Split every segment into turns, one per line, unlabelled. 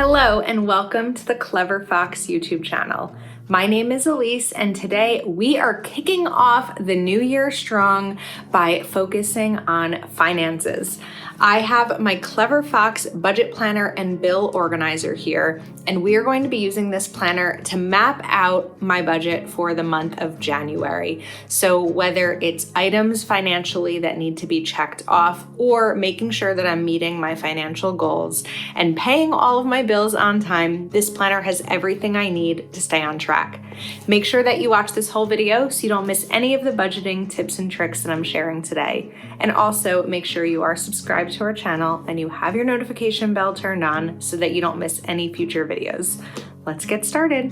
Hello and welcome to the Clever Fox YouTube channel. My name is Ilysse and today we are kicking off the new year strong by focusing on finances. I have my Clever Fox budget planner and bill organizer here, and we are going to be using this planner to map out my budget for the month of January. So whether it's items financially that need to be checked off or making sure that I'm meeting my financial goals and paying all of my bills on time, this planner has everything I need to stay on track. Make sure that you watch this whole video so you don't miss any of the budgeting tips and tricks that I'm sharing today. And also make sure you are subscribed to our channel and you have your notification bell turned on so that you don't miss any future videos. Let's get started.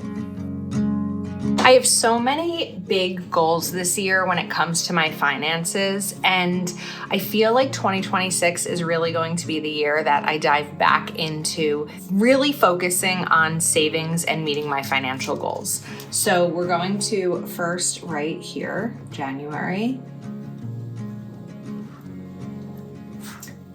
I have so many big goals this year when it comes to my finances, and I feel like 2026 is really going to be the year that I dive back into really focusing on savings and meeting my financial goals. So we're going to first write here, January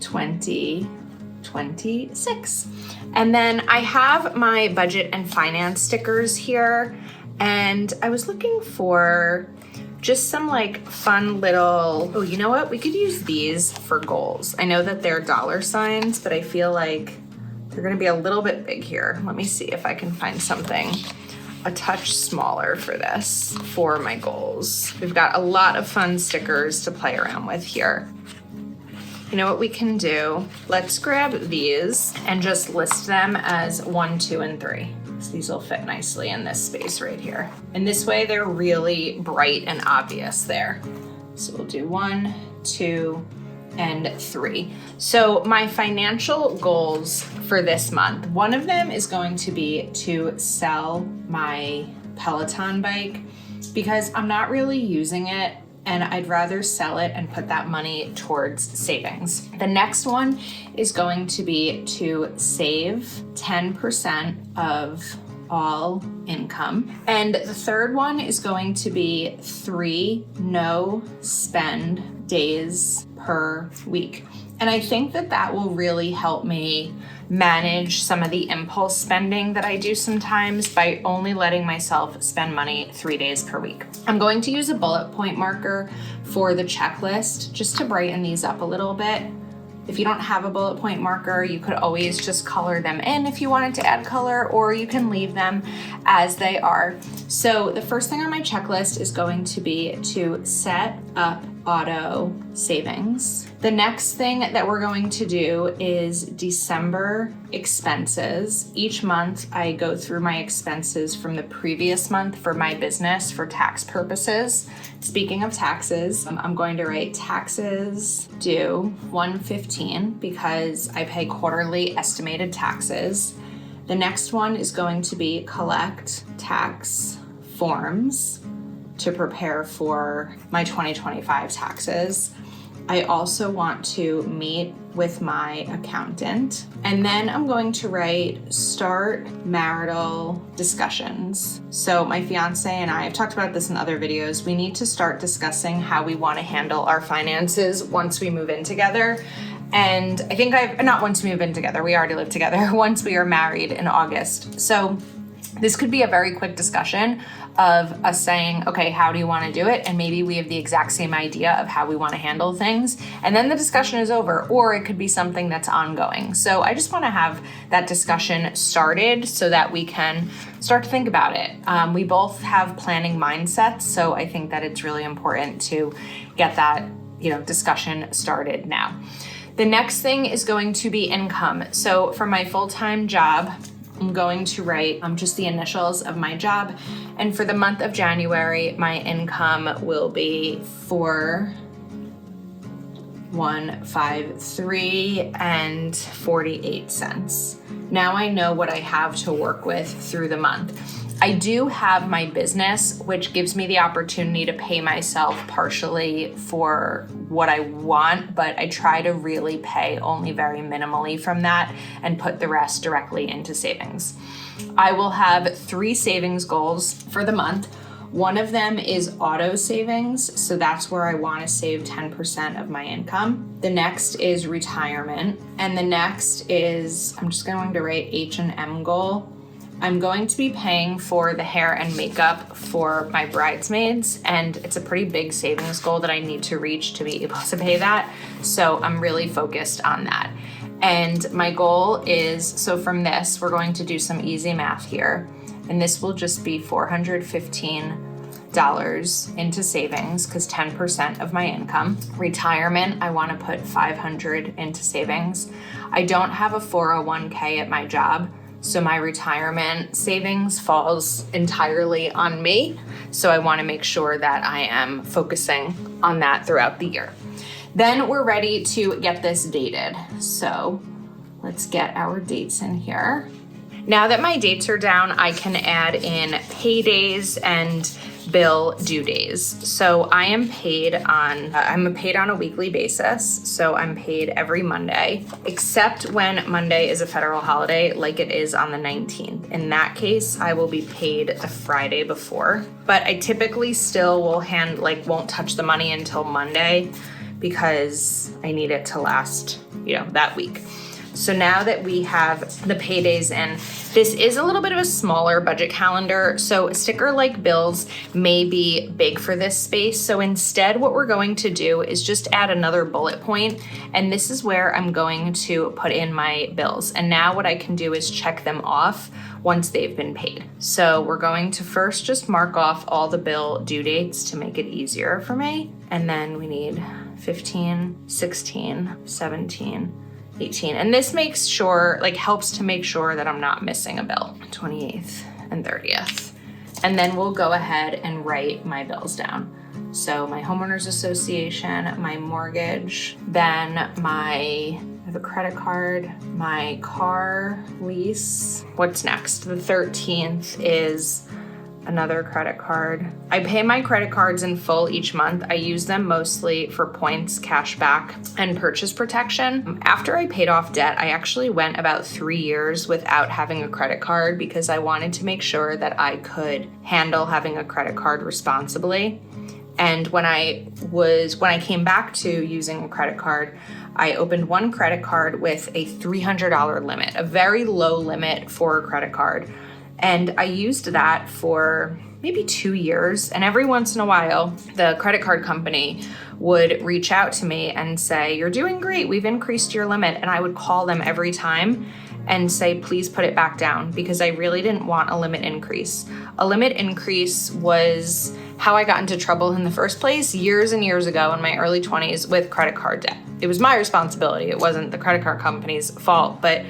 2026. And then I have my budget and finance stickers here. And I was looking for just some like fun little, oh, you know what? We could use these for goals. I know that they're dollar signs, but I feel like they're gonna be a little bit big here. Let me see if I can find something a touch smaller for this, for my goals. We've got a lot of fun stickers to play around with here. You know what we can do? Let's grab these and just list them as 1, 2, and 3. So these will fit nicely in this space right here. And this way they're really bright and obvious there. So we'll do 1, 2, and 3. So my financial goals for this month, one of them is going to be to sell my Peloton bike because I'm not really using it, and I'd rather sell it and put that money towards savings. The next one is going to be to save 10% of all income. And the third one is going to be 3 no spend days per week. And I think that that will really help me manage some of the impulse spending that I do sometimes by only letting myself spend money 3 days per week. I'm going to use a bullet point marker for the checklist just to brighten these up a little bit. If you don't have a bullet point marker, you could always just color them in if you wanted to add color, or you can leave them as they are. So the first thing on my checklist is going to be to set up auto savings. The next thing that we're going to do is December expenses. Each month I go through my expenses from the previous month for my business for tax purposes. Speaking of taxes, I'm going to write taxes due 1/15 because I pay quarterly estimated taxes. The next one is going to be collect tax forms to prepare for my 2025 taxes. I also want to meet with my accountant. And then I'm going to write start marital discussions. So my fiance and I have talked about this in other videos. We need to start discussing how we want to handle our finances once we move in together. And I think not once we move in together, we already live together, once we are married in August. So this could be a very quick discussion of us saying, okay, how do you want to do it? And maybe we have the exact same idea of how we want to handle things. And then the discussion is over, or it could be something that's ongoing. So I just want to have that discussion started so that we can start to think about it. We both have planning mindsets, so I think that it's really important to get that, discussion started now. The next thing is going to be income. So for my full-time job, I'm going to write just the initials of my job. And for the month of January, my income will be $4,153.48. Now I know what I have to work with through the month. I do have my business, which gives me the opportunity to pay myself partially for what I want, but I try to really pay only very minimally from that and put the rest directly into savings. I will have 3 savings goals for the month. One of them is auto savings, so that's where I want to save 10% of my income. The next is retirement, and the next is, I'm just going to write H&M goal. I'm going to be paying for the hair and makeup for my bridesmaids, and it's a pretty big savings goal that I need to reach to be able to pay that. So I'm really focused on that. And my goal is, so from this, we're going to do some easy math here, and this will just be $415 into savings, because 10% of my income. Retirement, I want to put $500 into savings. I don't have a 401k at my job, so my retirement savings falls entirely on me. So I want to make sure that I am focusing on that throughout the year. Then we're ready to get this dated. So let's get our dates in here. Now that my dates are down, I can add in paydays and bill due days. So I am paid on, I'm paid on a weekly basis. So I'm paid every Monday, except when Monday is a federal holiday, like it is on the 19th. In that case, I will be paid the Friday before, but I typically still will won't touch the money until Monday because I need it to last, that week. So now that we have the paydays in, this is a little bit of a smaller budget calendar. So a sticker like bills may be big for this space. So instead, what we're going to do is just add another bullet point. And this is where I'm going to put in my bills. And now what I can do is check them off once they've been paid. So we're going to first just mark off all the bill due dates to make it easier for me. And then we need 15, 16, 17, 18. And this makes sure, helps to make sure that I'm not missing a bill. 28th and 30th. And then we'll go ahead and write my bills down. So my homeowners association, my mortgage, then I have a credit card, my car lease. What's next? The 13th is another credit card. I pay my credit cards in full each month. I use them mostly for points, cash back, and purchase protection. After I paid off debt, I actually went about 3 years without having a credit card because I wanted to make sure that I could handle having a credit card responsibly. And when I came back to using a credit card, I opened one credit card with a $300 limit, a very low limit for a credit card. And I used that for maybe 2 years. And every once in a while, the credit card company would reach out to me and say, "You're doing great. We've increased your limit." And I would call them every time and say, "Please put it back down," because I really didn't want a limit increase. A limit increase was how I got into trouble in the first place years and years ago in my early 20s with credit card debt. It was my responsibility. It wasn't the credit card company's fault, but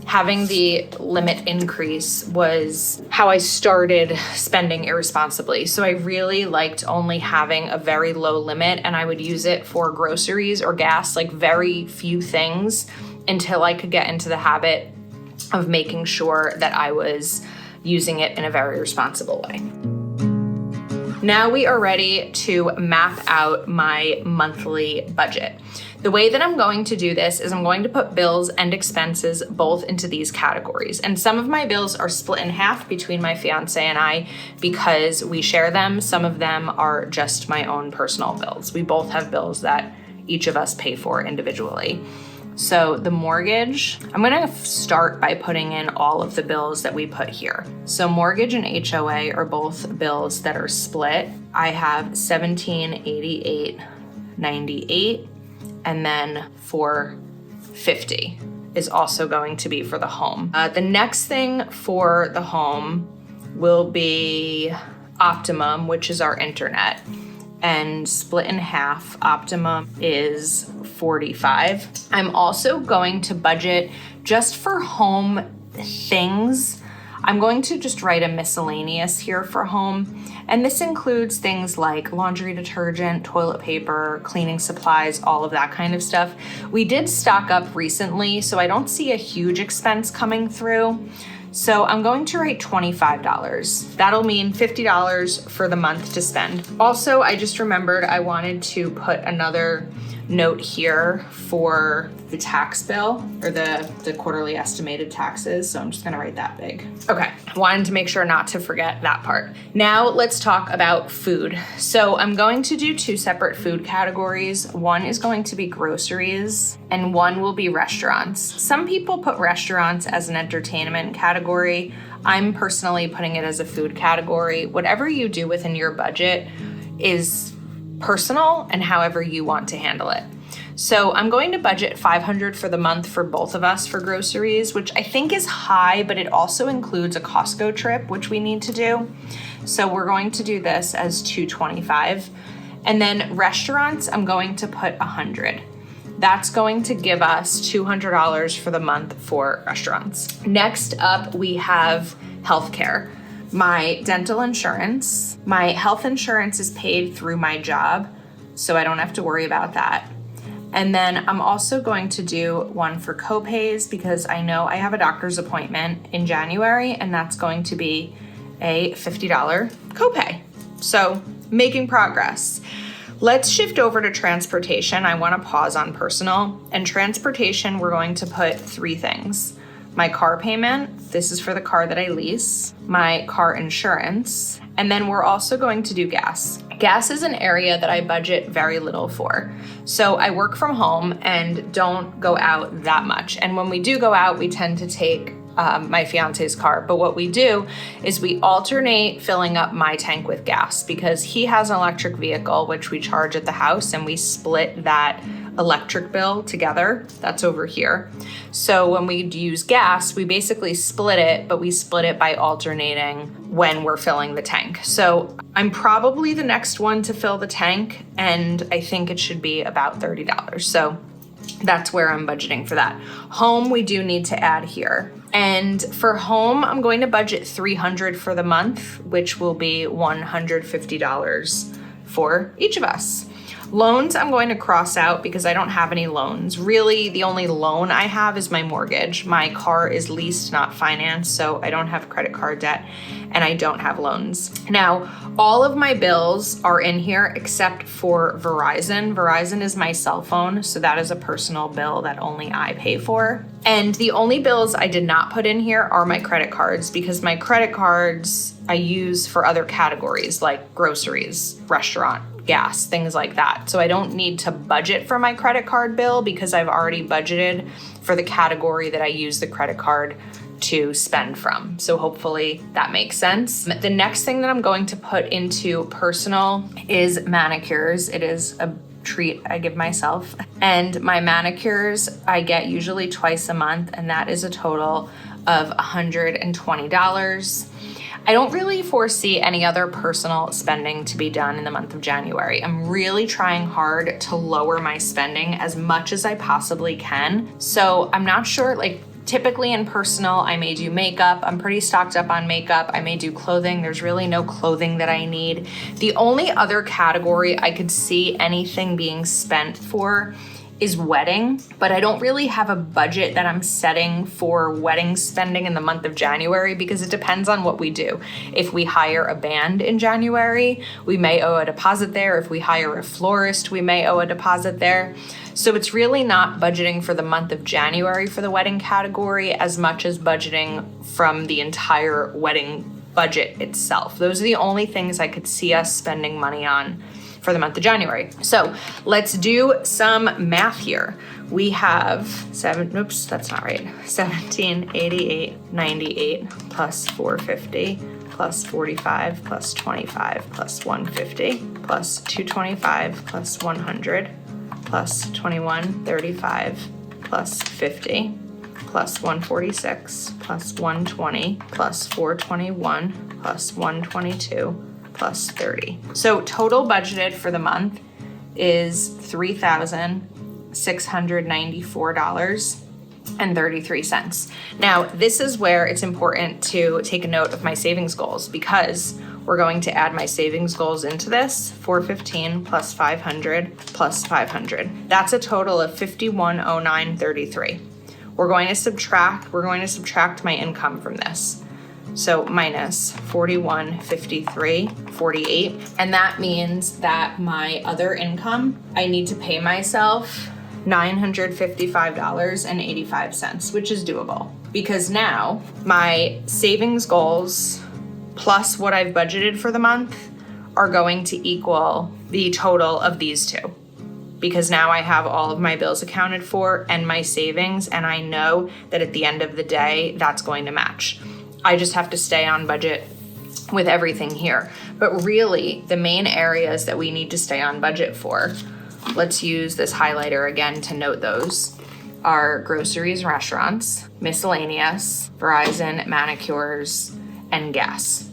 having the limit increase was how I started spending irresponsibly. So I really liked only having a very low limit, and I would use it for groceries or gas, very few things, until I could get into the habit of making sure that I was using it in a very responsible way. Now we are ready to map out my monthly budget. The way that I'm going to do this is I'm going to put bills and expenses both into these categories. And some of my bills are split in half between my fiance and I because we share them. Some of them are just my own personal bills. We both have bills that each of us pay for individually. So the mortgage, I'm gonna start by putting in all of the bills that we put here. So mortgage and HOA are both bills that are split. I have $1788.98, and then $450 is also going to be for the home. The next thing for the home will be Optimum, which is our internet. And split in half, Optimum is $45. I'm also going to budget just for home things. I'm going to just write a miscellaneous here for home. And this includes things like laundry detergent, toilet paper, cleaning supplies, all of that kind of stuff. We did stock up recently, so I don't see a huge expense coming through. So I'm going to write $25. That'll mean $50 for the month to spend. Also, I just remembered I wanted to put another note here for the tax bill or the quarterly estimated taxes. So I'm just gonna write that big. Okay, wanted to make sure not to forget that part. Now let's talk about food. So I'm going to do 2 separate food categories. One is going to be groceries and one will be restaurants. Some people put restaurants as an entertainment category. I'm personally putting it as a food category. Whatever you do within your budget is personal and however you want to handle it. So I'm going to budget $500 for the month for both of us for groceries, which I think is high, but it also includes a Costco trip, which we need to do. So we're going to do this as $225. And then restaurants, I'm going to put $100. That's going to give us $200 for the month for restaurants. Next up, we have healthcare. My dental insurance. My health insurance is paid through my job, so I don't have to worry about that. And then I'm also going to do one for copays because I know I have a doctor's appointment in January and that's going to be a $50 copay. So making progress. Let's shift over to transportation. I want to pause on personal. And transportation, we're going to put 3 things. My car payment, this is for the car that I lease, my car insurance, and then we're also going to do gas. Gas is an area that I budget very little for. So I work from home and don't go out that much. And when we do go out, we tend to take my fiance's car. But what we do is we alternate filling up my tank with gas because he has an electric vehicle, which we charge at the house, and we split that electric bill together. That's over here. So when we use gas, we basically split it, but we split it by alternating when we're filling the tank. So I'm probably the next one to fill the tank, and I think it should be about $30. So that's where I'm budgeting for that. Home, we do need to add here. And for home, I'm going to budget $300 for the month, which will be $150 for each of us. Loans, I'm going to cross out because I don't have any loans. Really, the only loan I have is my mortgage. My car is leased, not financed, so I don't have credit card debt and I don't have loans. Now, all of my bills are in here except for Verizon. Verizon is my cell phone, so that is a personal bill that only I pay for. And the only bills I did not put in here are my credit cards because my credit cards I use for other categories like groceries, restaurant, gas, things like that. So I don't need to budget for my credit card bill because I've already budgeted for the category that I use the credit card to spend from. So hopefully that makes sense. The next thing that I'm going to put into personal is manicures. It is a treat I give myself. And my manicures I get usually twice a month, and that is a total of $120. I don't really foresee any other personal spending to be done in the month of January. I'm really trying hard to lower my spending as much as I possibly can. So I'm not sure, typically in personal, I may do makeup. I'm pretty stocked up on makeup. I may do clothing. There's really no clothing that I need. The only other category I could see anything being spent for is wedding, but I don't really have a budget that I'm setting for wedding spending in the month of January because it depends on what we do. If we hire a band in January, we may owe a deposit there. If we hire a florist, we may owe a deposit there. So it's really not budgeting for the month of January for the wedding category as much as budgeting from the entire wedding budget itself. Those are the only things I could see us spending money on for the month of January. So let's do some math here. We have 1788.98 plus 450 plus 45 plus 25 plus 150 plus 225 plus 100 plus 2135 plus 50 plus 146 plus 120 plus 421 plus 122 plus 30. So total budgeted for the month is $3,694.33. Now, this is where it's important to take a note of my savings goals because we're going to add my savings goals into this, 415 plus 500 plus 500. That's a total of $5109.33. We're going to subtract my income from this. So minus 41.53.48. And that means that my other income, I need to pay myself $955.85, which is doable. Because now my savings goals plus what I've budgeted for the month are going to equal the total of these two. Because now I have all of my bills accounted for and my savings, and I know that at the end of the day, that's going to match. I just have to stay on budget with everything here. But really, the main areas that we need to stay on budget for, let's use this highlighter again to note those, are groceries and restaurants, miscellaneous, Verizon, manicures, and gas.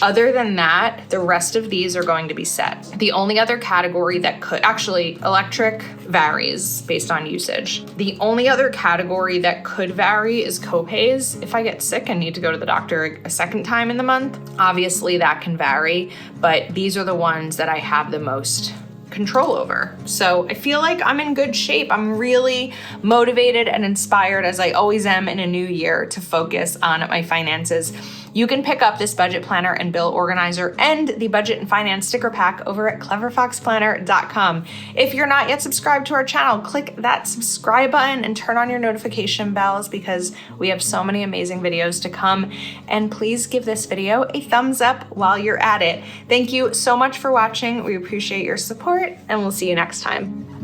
Other than that, the rest of these are going to be set. The only other category that could, actually, electric varies based on usage. The only other category that could vary is copays. If I get sick and need to go to the doctor a second time in the month, obviously that can vary, but these are the ones that I have the most control over. So I feel like I'm in good shape. I'm really motivated and inspired, as I always am in a new year, to focus on my finances. You can pick up this budget planner and bill organizer and the budget and finance sticker pack over at cleverfoxplanner.com. If you're not yet subscribed to our channel, click that subscribe button and turn on your notification bells because we have so many amazing videos to come. And please give this video a thumbs up while you're at it. Thank you so much for watching. We appreciate your support, and we'll see you next time.